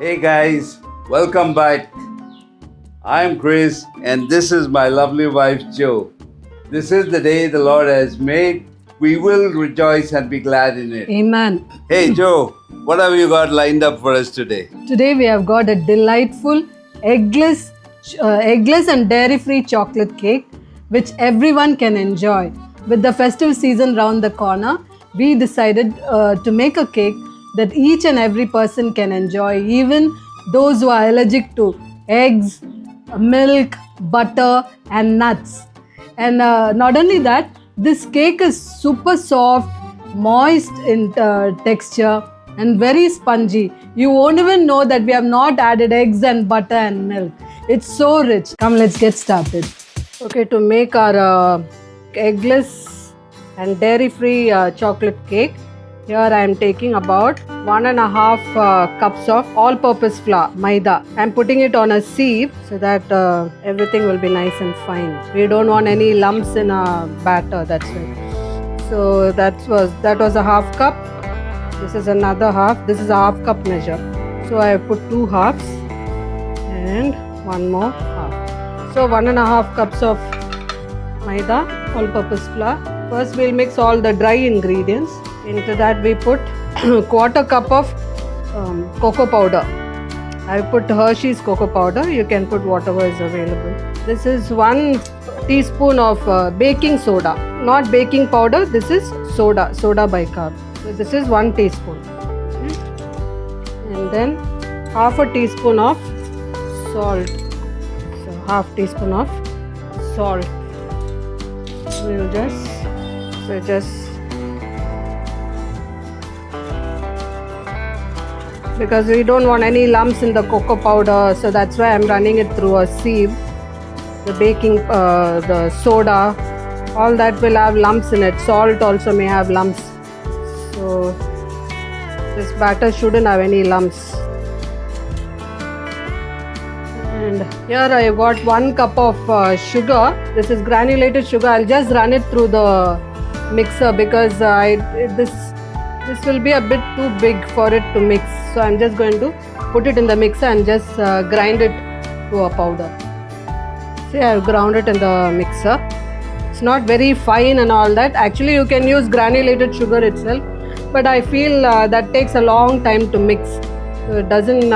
Hey guys, welcome back. I'm Chris and this is my lovely wife Jo. This is the day the Lord has made. We will rejoice and be glad in it. Amen. Hey Jo, what have you got lined up for us today? Today we have got a delightful eggless and dairy-free chocolate cake which everyone can enjoy. With the festive season round the corner, we decided to make a cake that each and every person can enjoy, even those who are allergic to eggs, milk, butter and nuts. And not only that, this cake is super soft, moist in texture and very spongy. You won't even know that we have not added eggs and butter and milk. It's so rich. Come, let's get started. Okay, to make our eggless and dairy-free chocolate cake, here I am taking about 1.5 cups of all-purpose flour, maida. I am putting it on a sieve so that everything will be nice and fine. We don't want any lumps in our batter, that's it. So that was a half cup. This is another half. This is a half cup measure. So I have put 2 halves and 1 more half. So 1.5 cups of maida, all-purpose flour. First we'll mix all the dry ingredients. Into that we put 1/4 cup of cocoa powder. I put Hershey's cocoa powder. You can put whatever is available. This is 1 teaspoon of baking soda. Not baking powder, this is soda bicarb. So this is 1 teaspoon. And then half a teaspoon of salt. So half teaspoon of salt. We'll just because we don't want any lumps in the cocoa powder, so that's why I'm running it through a sieve. The baking, the soda, all that will have lumps in it. Salt also may have lumps. So this batter shouldn't have any lumps. And here I got 1 cup of sugar. This is granulated sugar. I'll just run it through the mixer because this will be a bit too big for it to mix. So I'm just going to put it in the mixer and just grind it to a powder. See, I've ground it in the mixer. It's not very fine and all that. Actually, you can use granulated sugar itself, but I feel that takes a long time to mix. So it doesn't,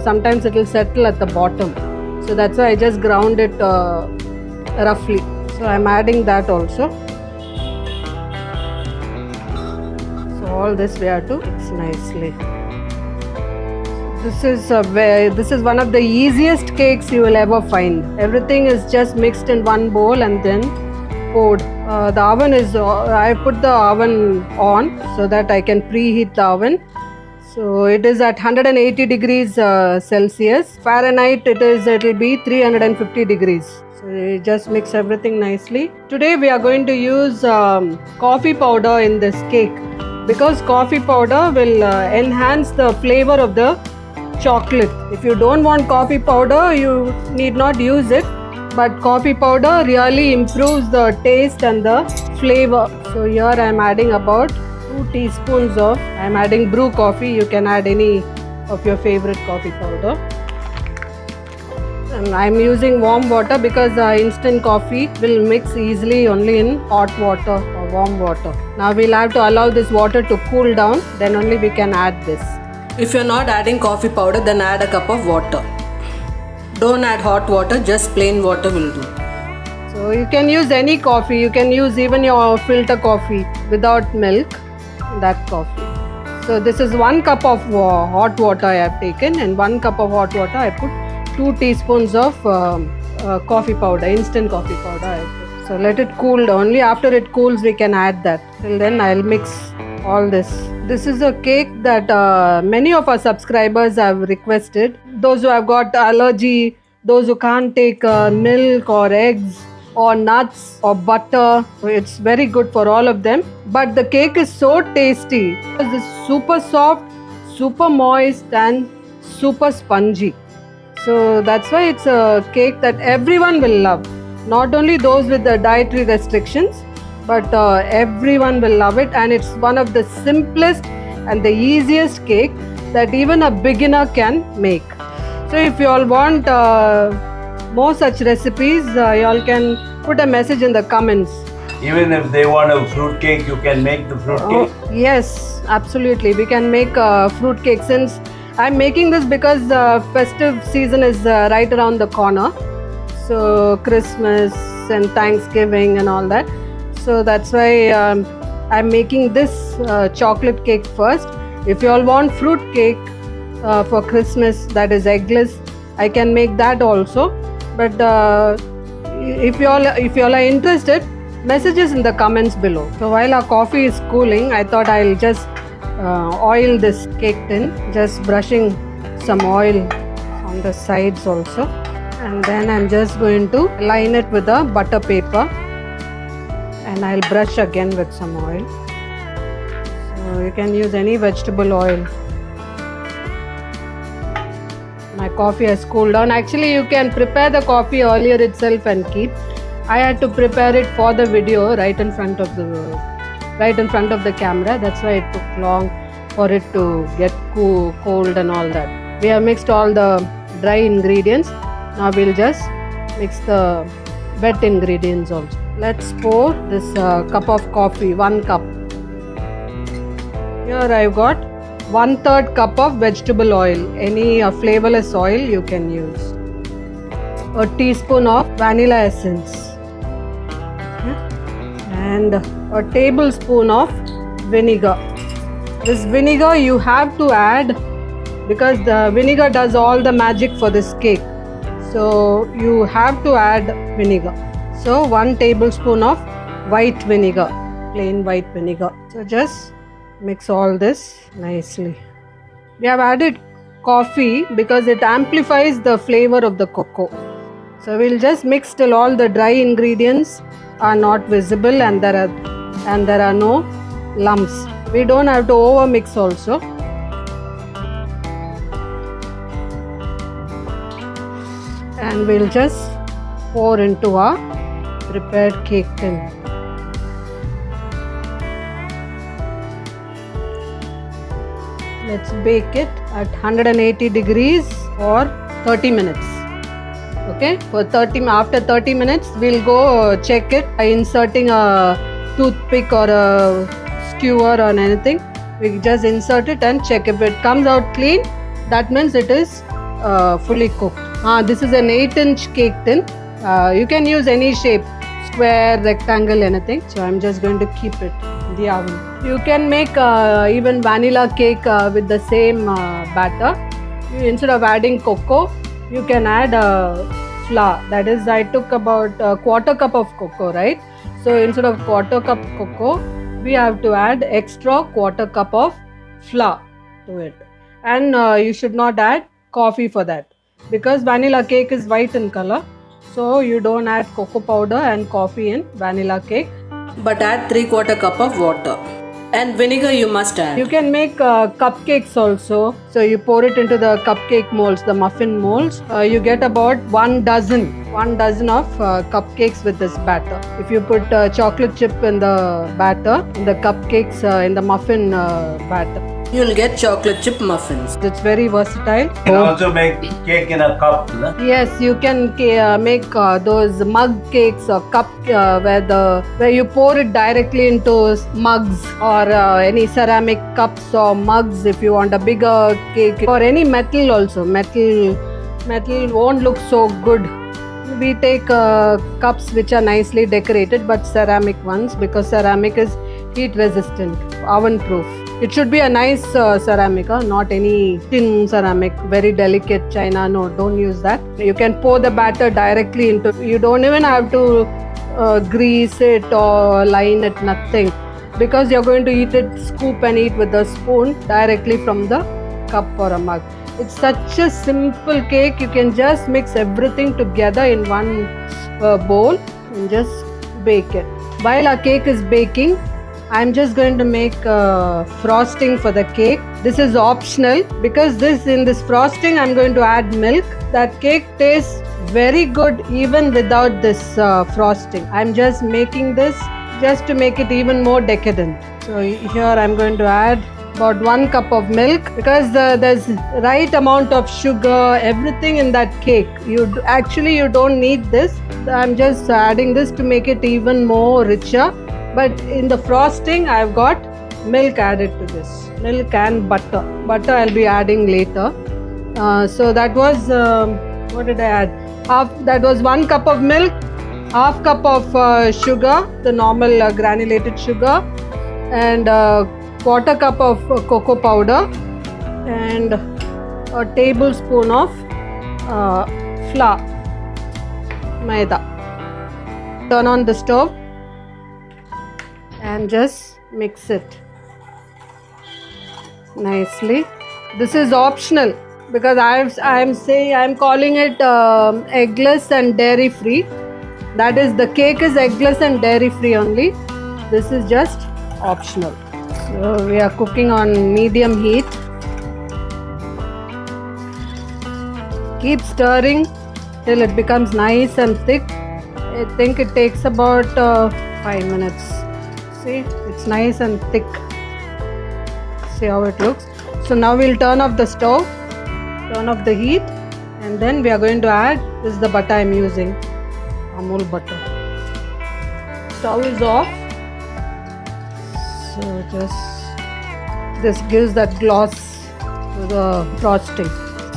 sometimes it will settle at the bottom. So that's why I just ground it roughly. So I'm adding that also. So all this we have to mix nicely. This is one of the easiest cakes you will ever find. Everything is just mixed in one bowl and then poured. The oven is, I put the oven on so that I can preheat the oven. So it is at 180 degrees Celsius. Fahrenheit it will be 350 degrees. So you just mix everything nicely. Today we are going to use coffee powder in this cake because coffee powder will enhance the flavor of the chocolate. If you don't want coffee powder, you need not use it, but coffee powder really improves the taste and the flavor. So here I am adding about 2 teaspoons of, I am adding brew coffee. You can add any of your favorite coffee powder. And I am using warm water because instant coffee will mix easily only in hot water or warm water. Now we'll have to allow this water to cool down, then only we can add this. If you're not adding coffee powder, then add a cup of water. Don't add hot water, just plain water will do. So you can use any coffee. You can use even your filter coffee without milk, that coffee. So this is 1 cup of hot water I have taken, and 1 cup of hot water I put 2 teaspoons of coffee powder, instant coffee powder I put. So let it cool. Only after it cools we can add that. Till then I'll mix all this. This is a cake that many of our subscribers have requested. Those who have got allergy, those who can't take milk or eggs or nuts or butter. So it's very good for all of them. But the cake is so tasty. It's super soft, super moist and super spongy. So that's why it's a cake that everyone will love. Not only those with the dietary restrictions, but everyone will love it, and it's one of the simplest and the easiest cake that even a beginner can make. So if you all want more such recipes, you all can put a message in the comments. Even if they want a fruit cake, you can make the fruit cake? Yes, absolutely. We can make a fruit cake, since I'm making this because festive season is right around the corner. So Christmas and Thanksgiving and all that. So that's why I'm making this chocolate cake first. If you all want fruit cake for Christmas, that is eggless, I can make that also. But if you all are interested, messages in the comments below. So while our coffee is cooling, I thought I'll just oil this cake tin, just brushing some oil on the sides also. And then I'm just going to line it with a butter paper, and I'll brush again with some oil. So you can use any vegetable oil. My coffee has cooled down. Actually, you can prepare the coffee earlier itself and keep. I had to prepare it for the video right in front of the camera. That's why it took long for it to get cold and all that. We have mixed all the dry ingredients. Now we'll just mix the wet ingredients also. Let's pour this cup of coffee, 1 cup. Here I've got 1/3 cup of vegetable oil. Any flavorless oil you can use. A teaspoon of vanilla essence. And a tablespoon of vinegar. This vinegar you have to add because the vinegar does all the magic for this cake. So you have to add vinegar. So 1 tablespoon of white vinegar, plain white vinegar. So just mix all this nicely. We have added coffee because it amplifies the flavor of the cocoa. So we'll just mix till all the dry ingredients are not visible and there are no lumps. We don't have to over mix also. And we'll just pour into our prepared cake tin. Let's bake it at 180 degrees for 30 minutes. Okay, after 30 minutes we'll go check it by inserting a toothpick or a skewer or anything. We just insert it and check. If it comes out clean, that means it is fully cooked. This is an 8-inch cake tin. You can use any shape, square, rectangle, anything. So I'm just going to keep it in the oven. You can make even vanilla cake with the same batter. Instead of adding cocoa, you can add flour. That is, I took about a 1/4 cup of cocoa, right? So instead of 1/4 cup cocoa, we have to add extra 1/4 cup of flour to it. And you should not add coffee for that, because vanilla cake is white in color. So you don't add cocoa powder and coffee in vanilla cake, but add 3/4 cup of water. And vinegar you must add. You can make cupcakes also. So you pour it into the cupcake molds, the muffin molds. You get about 1 dozen of cupcakes with this batter. If you put chocolate chip in the batter, in the cupcakes, in the muffin batter, you'll get chocolate chip muffins. It's very versatile. You can also make cake in a cup. No? Yes, you can make those mug cakes or cup where you pour it directly into mugs or any ceramic cups or mugs. If you want a bigger cake, or any metal also. Metal won't look so good. We take cups which are nicely decorated, but ceramic ones, because ceramic is heat resistant, oven proof. It should be a nice ceramic, not any tin ceramic, very delicate china. No, don't use that. You can pour the batter directly into. You don't even have to grease it or line it, nothing, because you're going to scoop and eat with a spoon directly from the cup or a mug. It's such a simple cake. You can just mix everything together in one bowl and just bake it. While our cake is baking, I'm just going to make frosting for the cake. This is optional, because in this frosting I'm going to add milk. That cake tastes very good even without this frosting. I'm just making this just to make it even more decadent. So here I'm going to add about 1 cup of milk, because there's right amount of sugar, everything in that cake. Actually you don't need this. I'm just adding this to make it even more richer. But in the frosting, I've got milk added to this. Milk and butter. Butter I'll be adding later. So that was, what did I add? That was 1 cup of milk, half cup of sugar, the normal granulated sugar, and quarter cup of cocoa powder, and a tablespoon of flour, maida. Turn on the stove and just mix it nicely. This is optional because I'm calling it eggless and dairy free. That is, the cake is eggless and dairy free only. This is just optional. So we are cooking on medium heat. Keep stirring till it becomes nice and thick. I think it takes about 5 minutes. See, it's nice and thick. See how it looks. So now we'll turn off the stove, turn off the heat, and then we are going to add, this is the butter I'm using, Amul butter. Stove is off. So this gives that gloss to the frosting.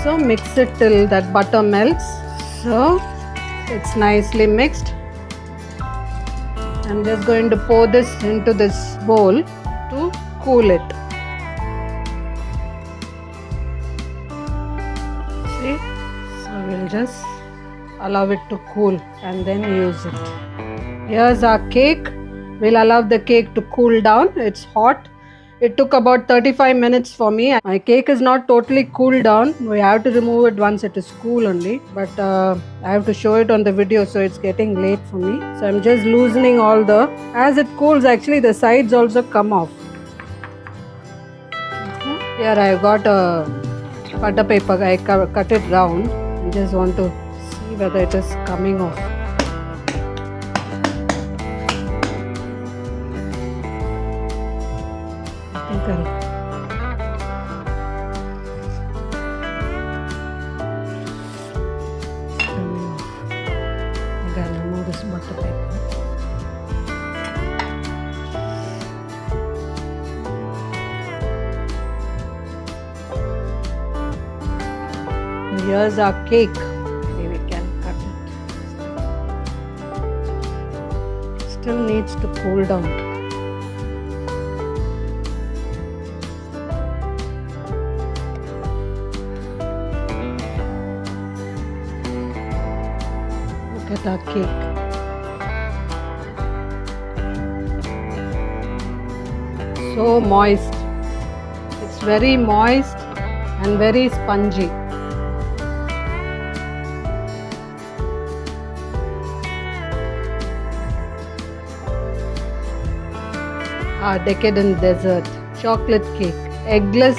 So mix it till that butter melts. So it's nicely mixed. I'm just going to pour this into this bowl to cool it. See? So we'll just allow it to cool and then use it. Here's our cake. We'll allow the cake to cool down. It's hot. It took about 35 minutes for me. My cake is not totally cooled down. We have to remove it once it is cool only. But I have to show it on the video, so it's getting late for me. So I'm just loosening all as it cools, actually the sides also come off. Here I've got a butter paper. I cut it round. I just want to see whether it is coming off. Here's our cake. Maybe we can cut it. Still needs to cool down. Look at our cake. So moist. It's very moist and very spongy. Our decadent dessert, chocolate cake, eggless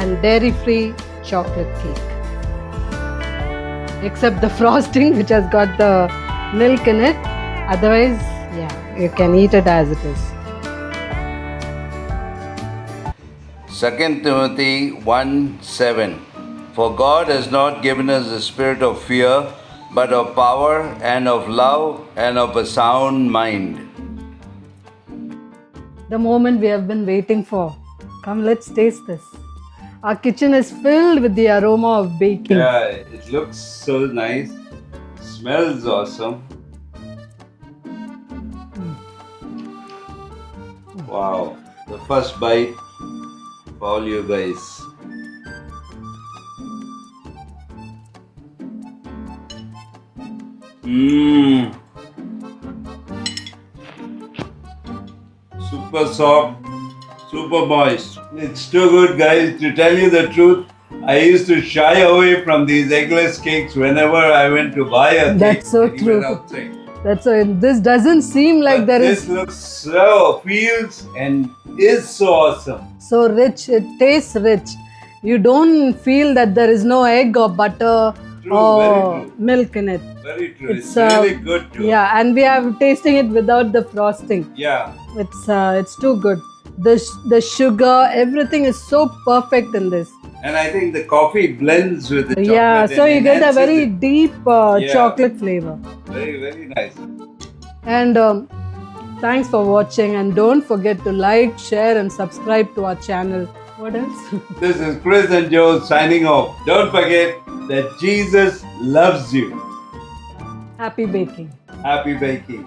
and dairy-free chocolate cake. Except the frosting, which has got the milk in it. Otherwise, yeah, you can eat it as it is. 2 Timothy 1:7. For God has not given us a spirit of fear, but of power and of love and of a sound mind. The moment we have been waiting for. Come, let's taste this. Our kitchen is filled with the aroma of baking. Yeah, it looks so nice. Smells awesome. Wow, the first bite for all you guys. Super soft, super moist. It's too good, guys. To tell you the truth, I used to shy away from these eggless cakes whenever I went to buy a cake. That's so true. Outside. That's so. This doesn't seem like But this looks so, feels and is so awesome. So rich. It tastes rich. You don't feel that there is no egg or butter True, or milk in it. Very true. It's really good too. Yeah, and we are tasting it without the frosting. Yeah. It's too good. the sugar, everything is so perfect in this. And I think the coffee blends with the chocolate. Yeah, so and you get a enhances very it. deep Yeah. chocolate flavor. Very, very nice. And thanks for watching, and don't forget to like, share and subscribe to our channel. What else? This is Chris and Joe signing off. Don't forget that Jesus loves you. Happy baking. Happy baking.